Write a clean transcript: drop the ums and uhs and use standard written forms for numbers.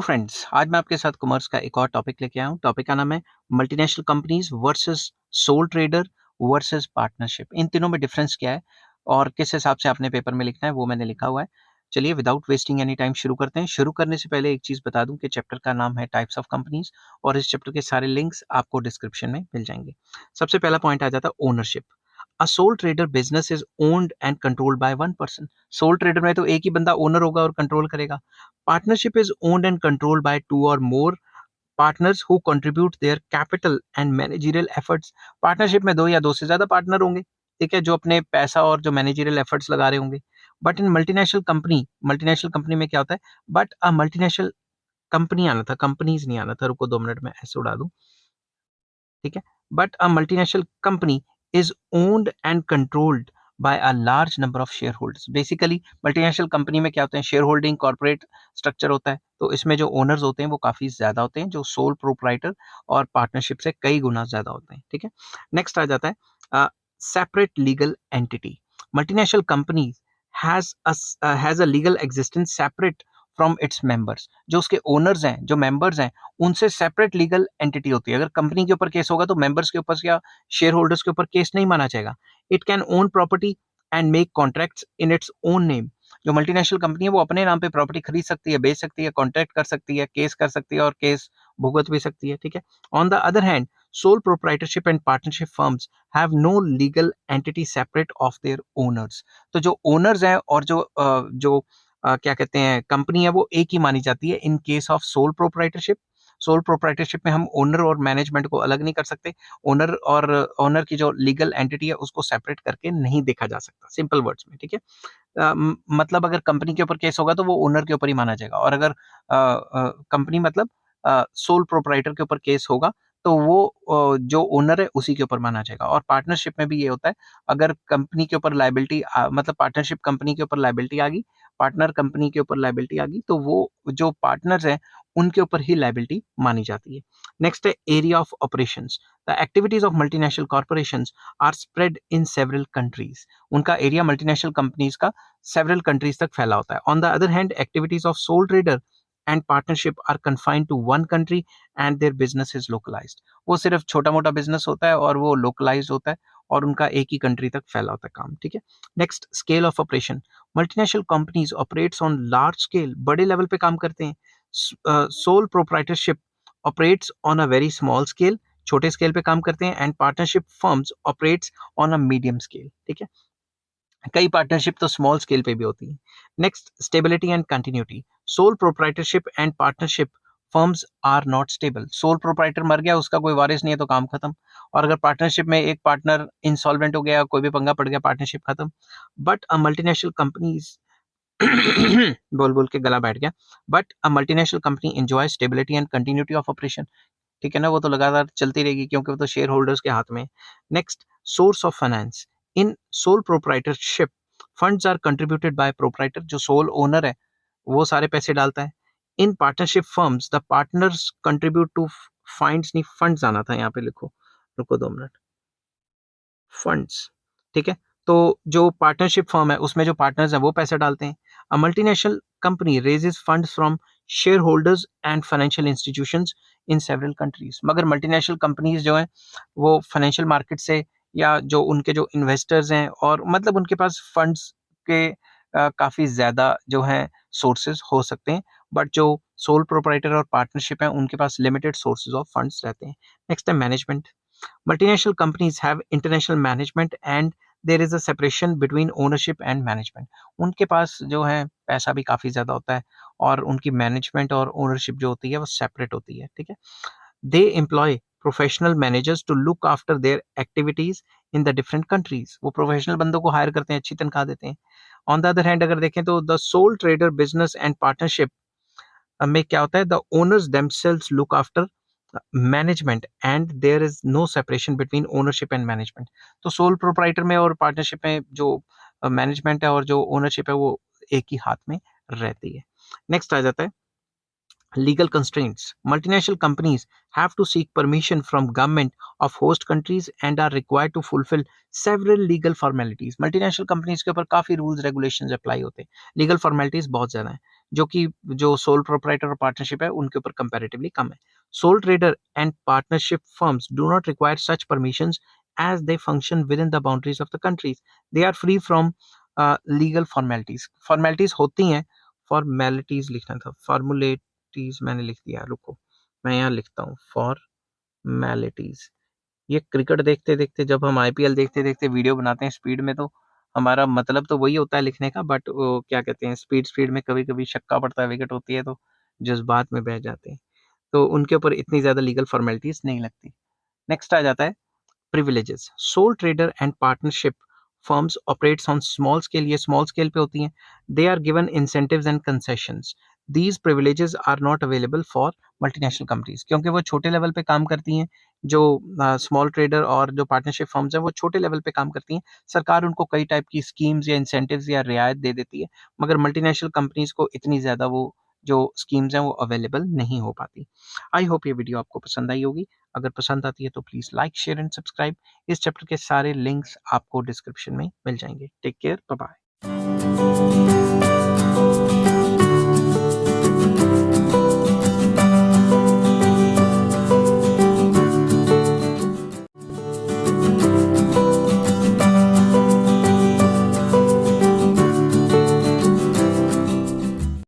Friends, आज मैं आपके साथ कॉमर्स का एक और टॉपिक लेके आया हूँ। टॉपिक का नाम है multinational companies versus sole trader versus partnership. इन तीनों में डिफरेंस क्या है और किस हिसाब से आपने पेपर में लिखना है वो मैंने लिखा हुआ है। चलिए विदाउट वेस्टिंग एनी टाइम शुरू करते हैं। शुरू करने से पहले एक चीज बता दूं कि चैप्टर का नाम है टाइप्स ऑफ कंपनीज और इस चैप्टर के सारे लिंक्स आपको डिस्क्रिप्शन में मिल जाएंगे। सबसे पहला पॉइंट आ जाता है ownership. A soul trader business is owned and controlled by one person. Soul trader में तो एक ही बंदा ओनर होगा और कंट्रोल करेगा। Partnership is owned and controlled by two or more partners who contribute their capital and managerial efforts. Partnership में दो या दो से ज्यादा पार्टनर होंगे, ठीक है, जो अपने पैसा और जो मैनेजरियल एफर्ट्स लगा रहे होंगे। बट इन मल्टीनेशनल कंपनी में क्या होता है? बट अ मल्टीनेशनल कंपनी आना था, कंपनीज नहीं आना था। रुको 2 मिनट में ऐसे उड़ा दूं, ठीक है। But a multinational company is owned and controlled by a large number of share holders. Basically multinational company में क्या होते हैं? शेयर होल्डिंग कॉर्पोरेट स्ट्रक्चर होता है, तो इसमें जो ओनर्स होते हैं वो काफी ज्यादा होते हैं, जो सोल प्रोप्राइटर और पार्टनरशिप से कई गुना ज्यादा होते हैं, ठीक है। नेक्स्ट आ जाता है separate legal entity. Multinational company has a legal existence separate from its members. जो उसके ओनर्स हैं, जो मेंबर्स हैं, उनसे सेपरेट लीगल एंटिटी होती है। अगर कंपनी के ऊपर केस होगा तो मेंबर्स के ऊपर या शेयर होल्डर्स के ऊपर केस नहीं माना जाएगा। It can own property and make contracts in its own name. जो मल्टीनेशनल कंपनी है वो अपने नाम पे प्रॉपर्टी खरीद सकती है, बेच सकती है, कॉन्ट्रैक्ट कर सकती है, केस कर सकती है और केस भुगत भी सकती है, ठीक है। On the other hand sole proprietorship and partnership firms have no legal entity separate of their owners. तो जो ओनर्स हैं और क्या कहते हैं कंपनी है वो एक ही मानी जाती है in case of sole proprietorship. Sole proprietorship में हम ओनर और मैनेजमेंट को अलग नहीं कर सकते। ओनर की जो लीगल एंटिटी है उसको सेपरेट करके नहीं देखा जा सकता, सिंपल वर्ड्स में, ठीक है। मतलब अगर कंपनी के ऊपर केस होगा तो वो ओनर के ऊपर ही माना जाएगा, और अगर कंपनी मतलब सोल प्रोप्राइटर के ऊपर केस होगा तो वो जो ओनर है उसी के ऊपर माना जाएगा। और पार्टनरशिप में भी ये होता है, अगर कंपनी के ऊपर लाइबिलिटी मतलब पार्टनरशिप कंपनी के ऊपर लाइबिलिटी आ गई, पार्टनर कंपनी के ऊपर लाइबिलिटी आ गई, तो वो जो पार्टनर्स हैं उनके ऊपर ही लाइबिलिटी मानी जाती है। नेक्स्ट है area of operations. The activities of multinational corporations are spread in several countries. उनका एरिया मल्टीनेशनल कंपनीज का सेवरल कंट्रीज तक फैला होता है। On the other hand activities of sole trader and partnership are confined to one country and their business is localised. वो सिर्फ छोटा मोटा बिजनेस होता है और वो लोकलाइज्ड होता है और उनका एक ही कंट्री तक फैला होता है काम, ठीक है। Next scale of operation. Multinational companies operates on large scale, बड़े लेवल पे काम करते हैं। Sole proprietorship operates on a very small scale, छोटे स्केल पे काम करते हैं। And partnership firms operates on a medium scale, ठीक है। कई पार्टनरशिप तो स्मॉल स्केल पे भी होती है। Next stability and continuity. Sole proprietorship and partnership firms are not stable. Sole proprietor मर गया, उसका कोई वारिस नहीं है तो काम खत्म। और अगर पार्टनरशिप में एक पार्टनर इंसॉल्वेंट हो गया, कोई भी पंगा पड़ गया, पार्टनरशिप खत्म। बट अ मल्टीनेशनल कंपनीज बोल बोल के गला बैठ गया। But a multinational company enjoy stability and continuity of operation, ठीक है ना। वो तो लगातार चलती रहेगी क्योंकि वो तो शेयर होल्डर्स के हाथ में है। Next source of finance. In sole proprietorship funds are contributed by proprietor. जो सोल ओनर है वो सारे पैसे डालता है। In partnership firms the partners contribute to finds, नहीं फंड्स आना था, यहाँ पे लिखो, रुको 2 मिनट, फंड्स, ठीक है। तो जो पार्टनरशिप फर्म है उसमें जो पार्टनर्स हैं वो पैसे डालते हैं। A multinational company raises funds from share holders and financial institutions in several countries. मगर मल्टीनेशनल कंपनीज जो हैं वो फाइनेंशियल मार्केट से या जो उनके जो इन्वेस्टर्स हैं और मतलब उनके पास फंड्स के काफ़ी ज़्यादा जो हैं सोर्सेज हो सकते हैं। बट जो सोल प्रोप्राइटर और पार्टनरशिप है उनके पास लिमिटेड सोर्सेज ऑफ फंड्स रहते हैं। नेक्स्ट है management. Multinational companies have international management and there is a separation between ownership and management. उनके पास जो है पैसा भी काफ़ी ज़्यादा होता है और उनकी मैनेजमेंट और ओनरशिप जो होती है वो सेपरेट होती है, ठीक है। They employ professional managers to look after their activities in the different countries. वो प्रोफेशनल बंदों को हायर करते हैं, अच्छी तनख्वाह देते हैं। ऑन द अदर हैंड अगर देखें तो the sole trader business and partnership में क्या होता है? The owners themselves look after management and there is no separation between ownership and management. तो सोल प्रोप्राइटर में और पार्टनरशिप में जो मैनेजमेंट है और जो ओनरशिप है वो एक ही हाथ में रहती है। नेक्स्ट आ जाता है legal constraints. Multinational companies have to seek permission from government of host countries and are required to fulfill several legal formalities. Multinational companies के ऊपर काफी rules regulations apply होते हैं, legal formalities बहुत ज्यादा हैं। जो कि जो सोल प्रोप्राइटर और पार्टनरशिप है उनके ऊपर कंपैरेटिवली कम है। Soul trader and partnership firms do not require such permissions as they function within the boundaries of the countries. They are free from legal formalities. Formalities होती हैं, formalities लिखना था, formalities मैंने लिख दिया, रुको मैं यहाँ लिखता हूँ formalities। ये क्रिकेट देखते देखते जब हम आईपीएल देखते देखते वीडियो बनाते हैं स्पीड में, तो हमारा मतलब तो वही होता है लिखने का, बट वो क्या कहते हैं, स्पीड स्पीड में कभी कभी छक्का पड़ता है, विकेट होती है, तो जज्बात में बह जाते हैं, तो उनके ऊपर इतनी ज्यादा लीगल फॉर्मेलिटीज नहीं लगती। नेक्स्ट आ जाता है privileges. Sole trader and partnership firms operates on small scale, ये small scale पे होती हैं। They are given incentives and concessions. These privileges are not available for multinational companies, क्योंकि वो छोटे लेवल पे काम करती हैं। जो स्मॉल ट्रेडर और जो पार्टनरशिप फर्म्स हैं वो छोटे लेवल पे काम करती हैं। सरकार उनको कई टाइप की स्कीम्स या इंसेंटिव्स या रियायत दे देती है, मगर मल्टीनेशनल कंपनीज को इतनी ज़्यादा वो जो स्कीम्स हैं वो अवेलेबल नहीं हो पाती। आई होप ये वीडियो आपको पसंद आई होगी। अगर पसंद आती है तो please like, share and subscribe. इस चैप्टर के सारे लिंक्स आपको डिस्क्रिप्शन में मिल जाएंगे। Take care, bye bye.